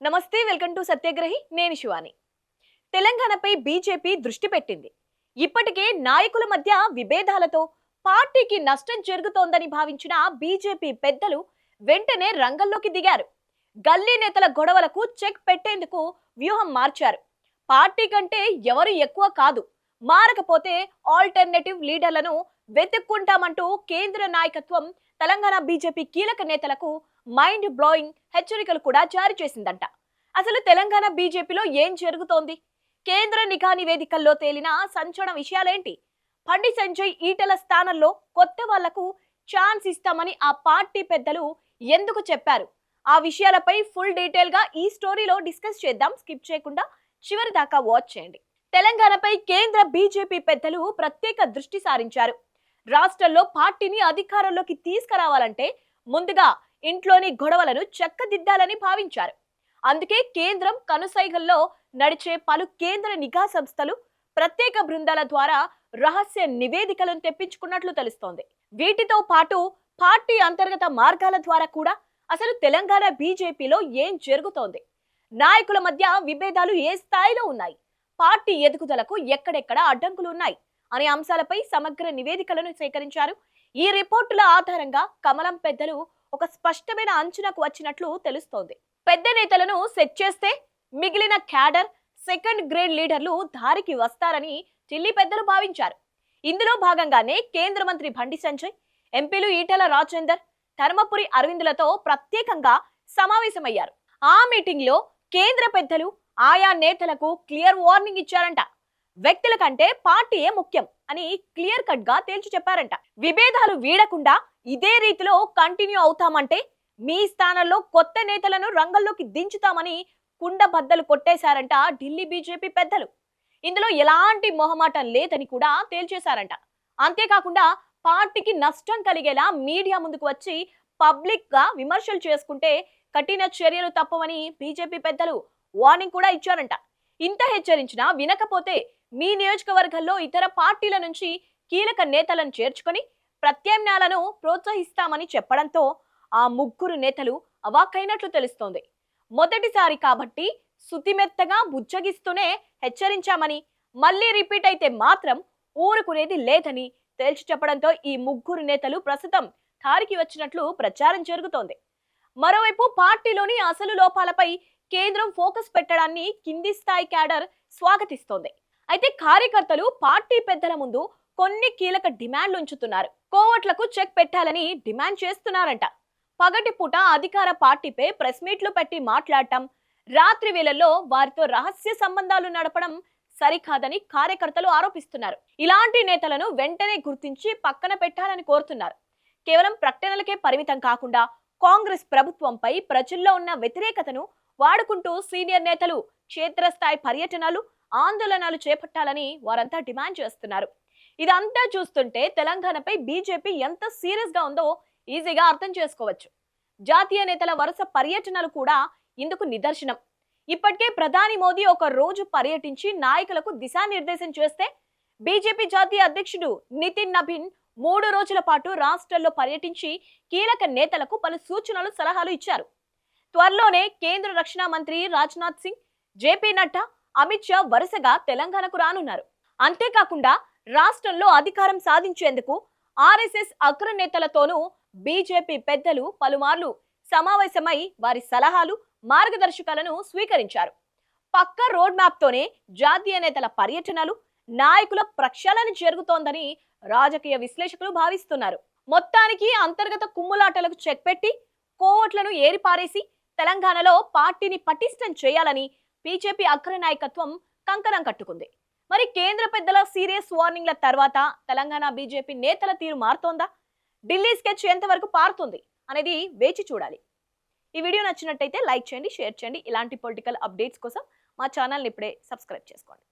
నమస్తే, welcome to సత్యాగ్రహి. నేను శివాని. తెలంగాణపై బీజేపీ దృష్టి పెట్టింది. ఇప్పటికే నాయకుల మధ్య విభేదాలతో పార్టీకి నష్టం జరుగుతోందని భావించిన బీజేపీ పెద్దలు వెంటనే రంగంలోకి దిగారు. గల్లీ నేతల గొడవలకు చెక్ పెట్టేందుకు వ్యూహం మార్చారు. పార్టీ కంటే ఎవరు ఎక్కువ కాదు, మారకపోతే ఆల్టర్నేటివ్ లీడర్లను వెతుక్కుంటామంటూ కేంద్ర నాయకత్వం తెలంగాణ బీజేపీ కీలక నేతలకు మైండ్ బ్లోయింగ్ హెచ్చరికలు కూడా జారీ చేసిందంట. అసలు తెలంగాణ బీజేపీలో ఏం జరుగుతోంది? కేంద్ర నిఘా నివేదికల్లో తేలిన సంచలన విషయాలేంటి? బండి సంజయ్ ఈటెల స్థానంలో కొత్త వాళ్లకు ఛాన్స్ ఇస్తామని ఆ పార్టీ పెద్దలు ఎందుకు చెప్పారు? ఆ విషయాలపై ఫుల్ డీటెయిల్ గా ఈ స్టోరీలో డిస్కస్ చేద్దాం. స్కిప్ చేయకుండా చివరి దాకా వాచ్ చేయండి. తెలంగాణపై కేంద్ర బీజేపీ పెద్దలు ప్రత్యేక దృష్టి సారించారు. రాష్ట్రంలో పార్టీని అధికారంలోకి తీసుకురావాలంటే ముందుగా ఇంట్లోని గొడవలను చక్కదిద్దాలని భావించారు. అందుకే కేంద్రం కనుసైగల్లో నడిచే పలు కేంద్ర నిఘా సంస్థలు ప్రత్యేక బృందాల ద్వారా రహస్య నివేదికలను తెప్పించుకున్నట్లు తెలుస్తోంది. వీటితో పాటు పార్టీ అంతర్గత మార్గాల ద్వారా కూడా అసలు తెలంగాణ బీజేపీలో ఏం జరుగుతోంది, నాయకుల మధ్య విభేదాలు ఏ స్థాయిలో ఉన్నాయి, పార్టీ ఎదుగుదలకు ఎక్కడెక్కడ అడ్డంకులు ఉన్నాయి అనే అంశాలపై సమగ్ర నివేదికలను సేకరించారు. ఈ రిపోర్టుల ఆధారంగా కమలం పెద్దలు ఒక స్పష్టమైన అంచనాకు వచ్చినట్లు తెలుస్తోంది. పెద్ద నేతలను సెట్ చేస్తే మిగిలిన క్యాడర్, సెకండ్ గ్రేడ్ లీడర్లు దారికి వస్తారని ఢిల్లీ పెద్దలు భావించారు. ఇందులో భాగంగానే కేంద్ర మంత్రి బండి సంజయ్, ఎంపీలు ఈటెల రాజేందర్, ధర్మపురి అరవిందులతో ప్రత్యేకంగా సమావేశమయ్యారు. ఆ మీటింగ్ లో కేంద్ర పెద్దలు ఆయా నేతలకు క్లియర్ వార్నింగ్ ఇచ్చారంట. వ్యక్తుల కంటే పార్టీయే ముఖ్యం అని క్లియర్ కట్ గా తేల్చి చెప్పారంట. విభేదాలు వీడకుండా ఇదే రీతిలో కంటిన్యూ అవుతామంటే మీ స్థానంలో కొత్త నేతలను రంగంలోకి దించుతామని కుండ బద్దలు కొట్టేశారంట ఢిల్లీ బీజేపీ పెద్దలు. ఇందులో ఎలాంటి మొహమాటం లేదని కూడా తేల్చేశారంట. అంతేకాకుండా పార్టీకి నష్టం కలిగేలా మీడియా ముందుకు వచ్చి పబ్లిక్ గా విమర్శలు చేసుకుంటే కఠిన చర్యలు తప్పవని బీజేపీ పెద్దలు వార్నింగ్ కూడా ఇచ్చారంట. ఇంత హెచ్చరించినా వినకపోతే మీ నియోజకవర్గంలో ఇతర పార్టీల నుంచి కీలక నేతలను చేర్చుకొని ప్రత్యామ్నాయాలను ప్రోత్సహిస్తామని చెప్పడంతో ఆ ముగ్గురు నేతలు అవాక్కైనట్లు తెలుస్తోంది. మొదటిసారి కాబట్టి సుతిమెత్తగా బుజ్జగిస్తూనే హెచ్చరించామని, మళ్లీ రిపీట్ అయితే మాత్రం ఊరుకునేది లేదని తేల్చి చెప్పడంతో ఈ ముగ్గురు నేతలు ప్రస్తుతం దారికి వచ్చినట్లు ప్రచారం జరుగుతోంది. మరోవైపు పార్టీలోని అసలు లోపాలపై కేంద్రం ఫోకస్ పెట్టడాన్ని కింది స్థాయి క్యాడర్ స్వాగతిస్తోంది. అయితే కార్యకర్తలు పార్టీ పెద్దల ముందు కొన్ని కీలక డిమాండ్లు ఉంచుతున్నారు. కోవట్లకు చెక్ పెట్టాలని డిమాండ్ చేస్తున్నారంట. పగటిపూట అధికార పార్టీపై ప్రెస్ మీట్లు పెట్టి మాట్లాడటం, రాత్రి వేళల్లో వారితో రహస్య సంబంధాలు నడపడం సరికాదని కార్యకర్తలు ఆరోపిస్తున్నారు. ఇలాంటి నేతలను వెంటనే గుర్తించి పక్కన పెట్టాలని కోరుతున్నారు. కేవలం ప్రకటనలకే పరిమితం కాకుండా కాంగ్రెస్ ప్రభుత్వంపై ప్రజల్లో ఉన్న వ్యతిరేకతను వాడుకుంటూ సీనియర్ నేతలు క్షేత్రస్థాయి పర్యటనలు, ఆందోళనలు చేపట్టాలని వారంతా డిమాండ్ చేస్తున్నారు. ఇదంతా చూస్తుంటే తెలంగాణపై బీజేపీ ఎంత సీరియస్ గా ఉందో ఈజీగా అర్థం చేసుకోవచ్చు. జాతీయ నేతల వరుస పర్యటనలు కూడా ఇందుకు నిదర్శనం. ఇప్పటికే ప్రధాని మోదీ ఒక రోజు పర్యటించి నాయకులకు దిశానిర్దేశం చేస్తే, బీజేపీ జాతీయ అధ్యక్షుడు నితిన్ నబీన్ 3 రోజుల పాటు రాష్ట్రంలో పర్యటించి కీలక నేతలకు పలు సూచనలు, సలహాలు ఇచ్చారు. త్వరలోనే కేంద్ర రక్షణ మంత్రి రాజ్నాథ్ సింగ్, జేపీ నడ్డా, అమిత్ షా వరుసగా తెలంగాణకు రానున్నారు. అంతేకాకుండా రాష్ట్రంలో అధికారం సాధించేందుకు ఆర్ఎస్ఎస్ అగ్రనేతలతోనూ బీజేపీ పెద్దలు పలుమార్లు సమావేశమై వారి సలహాలు, మార్గదర్శకాలను స్వీకరించారు. పక్క రోడ్ మ్యాప్ తోనే జాతీయ నేతల పర్యటనలు, నాయకుల ప్రక్షాళన జరుగుతోందని రాజకీయ విశ్లేషకులు భావిస్తున్నారు. మొత్తానికి అంతర్గత కుమ్ములాటలకు చెక్ పెట్టి కోవట్లను ఏరిపారేసి తెలంగాణలో పార్టీని పటిష్టం చేయాలని బీజేపీ అగ్ర నాయకత్వం కంకణం కట్టుకుంది. మరి కేంద్ర పెద్దల సీరియస్ వార్నింగ్ల తర్వాత తెలంగాణ బీజేపీ నేతల తీరు మారుతోందా? ఢిల్లీ స్కెచ్ ఎంతవరకు పారుతుంది అనేది వేచి చూడాలి. ఈ వీడియో నచ్చినట్టయితే లైక్ చేయండి, షేర్ చేయండి. ఇలాంటి పొలిటికల్ అప్డేట్స్ కోసం మా ఛానల్ని ఇప్పుడే సబ్స్క్రైబ్ చేసుకోండి.